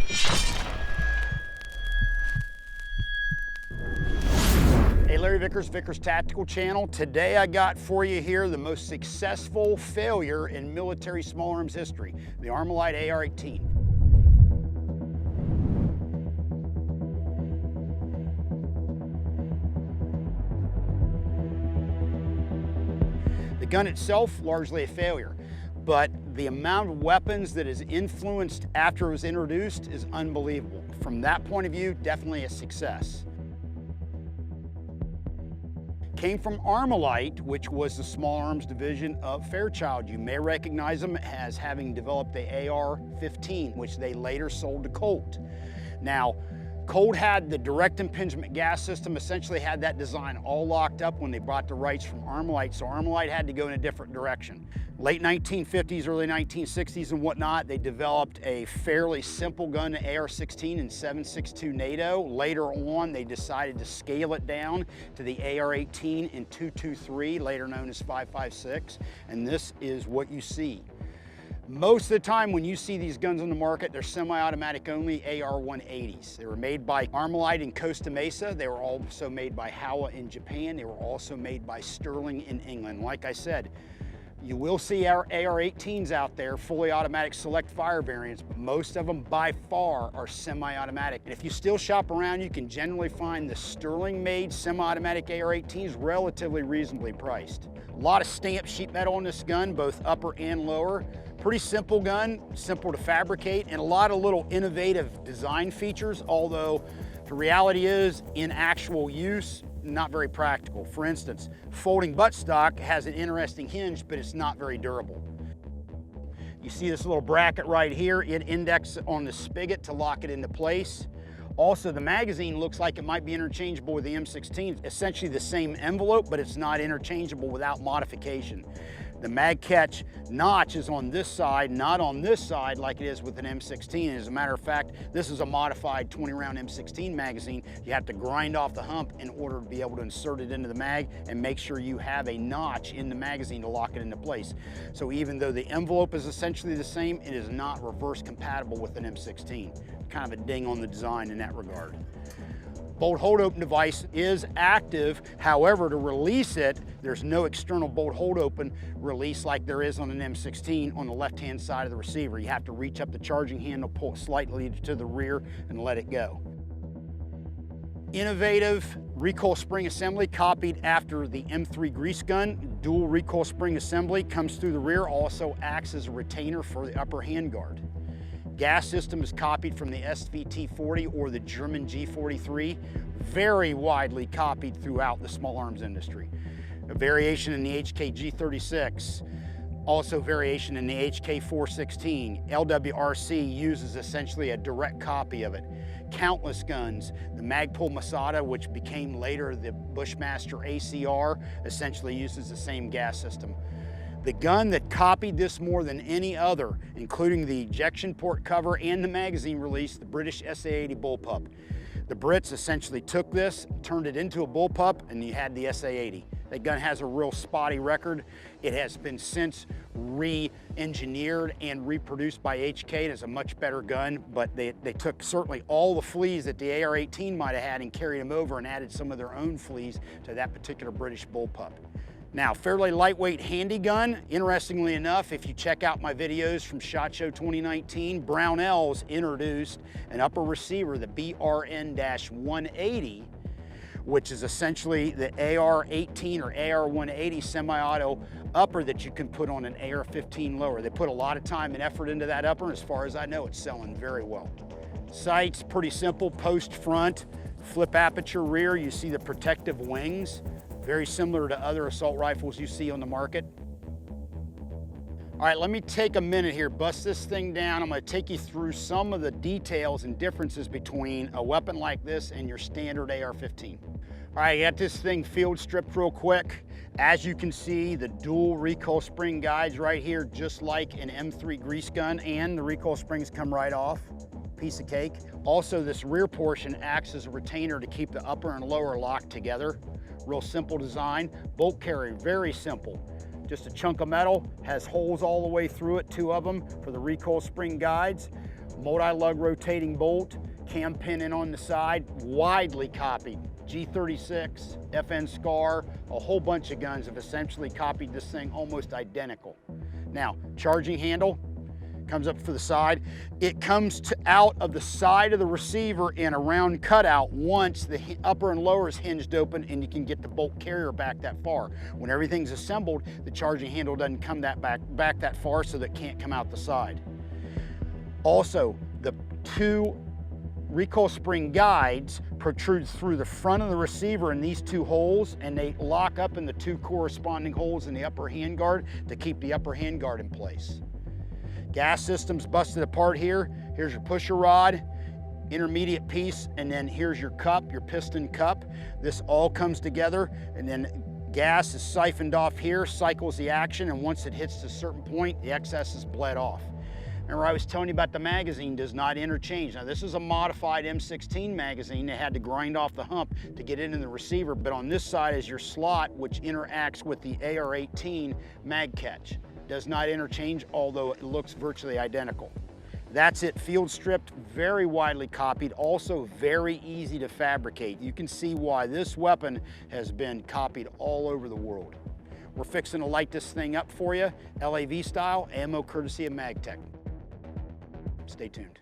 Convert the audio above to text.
Hey, Larry Vickers, Vickers Tactical Channel. Today I got for you here the most successful failure in military small arms history, the ArmaLite AR-18. The gun itself, largely a failure, but the amount of weapons that is influenced after it was introduced is unbelievable. From that point of view, definitely a success. Came from ArmaLite, which was the small arms division of Fairchild. You may recognize them as having developed the AR-15, which they later sold to Colt. Now, Colt had the direct impingement gas system, essentially had that design all locked up when they bought the rights from ArmaLite, so ArmaLite had to go in a different direction. Late 1950s, early 1960s and whatnot, they developed a fairly simple gun, the AR-16 in 7.62 NATO. Later on, they decided to scale it down to the AR-18 in 223, later known as 5.56, and this is what you see. Most of the time when you see these guns on the market, they're semi-automatic only AR-180s. They were made by ArmaLite in Costa Mesa. They were also made by Howa in Japan. They were also made by Sterling in England. Like I said, you will see our AR-18s out there, fully automatic select fire variants, but most of them by far are semi-automatic. And if you still shop around, you can generally find the Sterling-made semi-automatic AR-18s relatively reasonably priced. A lot of stamped sheet metal on this gun, both upper and lower. Pretty simple gun, simple to fabricate, and a lot of little innovative design features, although the reality is, in actual use, not very practical. For instance, folding buttstock has an interesting hinge, but it's not very durable. You see this little bracket right here, it indexes on the spigot to lock it into place. Also, the magazine looks like it might be interchangeable with the M16. Essentially the same envelope, but it's not interchangeable without modification. The mag catch notch is on this side, not on this side like it is with an M16. As a matter of fact, this is a modified 20-round M16 magazine. You have to grind off the hump in order to be able to insert it into the mag and make sure you have a notch in the magazine to lock it into place. So even though the envelope is essentially the same, it is not reverse compatible with an M16. Kind of a ding on the design in that regard. Bolt hold open device is active. However, to release it, there's no external bolt hold open release like there is on an M16 on the left-hand side of the receiver. You have to reach up the charging handle, pull it slightly to the rear and let it go. Innovative recoil spring assembly copied after the M3 grease gun. Dual recoil spring assembly comes through the rear, also acts as a retainer for the upper handguard. Gas system is copied from the SVT-40 or the German G43, very widely copied throughout the small arms industry. A variation in the HK-G36, also variation in the HK-416. LWRC uses essentially a direct copy of it. Countless guns. The Magpul Masada, which became later the Bushmaster ACR, essentially uses the same gas system. The gun that copied this more than any other, including the ejection port cover and the magazine release, the British SA-80 bullpup. The Brits essentially took this, turned it into a bullpup, and you had the SA-80. That gun has a real spotty record. It has been since re-engineered and reproduced by HK. It is a much better gun, but they took certainly all the fleas that the AR-18 might have had and carried them over and added some of their own fleas to that particular British bullpup. Now, fairly lightweight handgun. Interestingly enough, if you check out my videos from SHOT Show 2019, Brownells introduced an upper receiver, the BRN-180, which is essentially the AR-18 or AR-180 semi-auto upper that you can put on an AR-15 lower. They put a lot of time and effort into that upper, and as far as I know, it's selling very well. Sights, pretty simple, post front, flip aperture rear. You see the protective wings. Very similar to other assault rifles you see on the market. All right, let me take a minute here, bust this thing down. I'm gonna take you through some of the details and differences between a weapon like this and your standard AR-15. All right, got this thing field stripped real quick. As you can see, the dual recoil spring guides right here, just like an M3 grease gun, and the recoil springs come right off. Piece of cake. Also, this rear portion acts as a retainer to keep the upper and lower locked together. Real simple design. Bolt carry, very simple. Just a chunk of metal, has holes all the way through it, 2 of them for the recoil spring guides. Multi-lug rotating bolt, cam pin in on the side, widely copied. G36, FN Scar, a whole bunch of guns have essentially copied this thing almost identical. Now, charging handle comes up for the side. It comes out of the side of the receiver in a round cutout once the upper and lower is hinged open and you can get the bolt carrier back that far. When everything's assembled, the charging handle doesn't come back that far, so that it can't come out the side. Also, the two recoil spring guides protrude through the front of the receiver in these two holes, and they lock up in the two corresponding holes in the upper handguard to keep the upper handguard in place. Gas system's busted apart here. Here's your pusher rod, intermediate piece, and then here's your cup, your piston cup. This all comes together, and then gas is siphoned off here, cycles the action, and once it hits a certain point, the excess is bled off. Remember I was telling you about the magazine does not interchange. Now this is a modified M16 magazine. They had to grind off the hump to get it in the receiver, but on this side is your slot, which interacts with the AR-18 mag catch. Does not interchange, although it looks virtually identical. That's it, field stripped, very widely copied, also very easy to fabricate. You can see why this weapon has been copied all over the world. We're fixing to light this thing up for you, LAV style, ammo courtesy of MagTech. Stay tuned.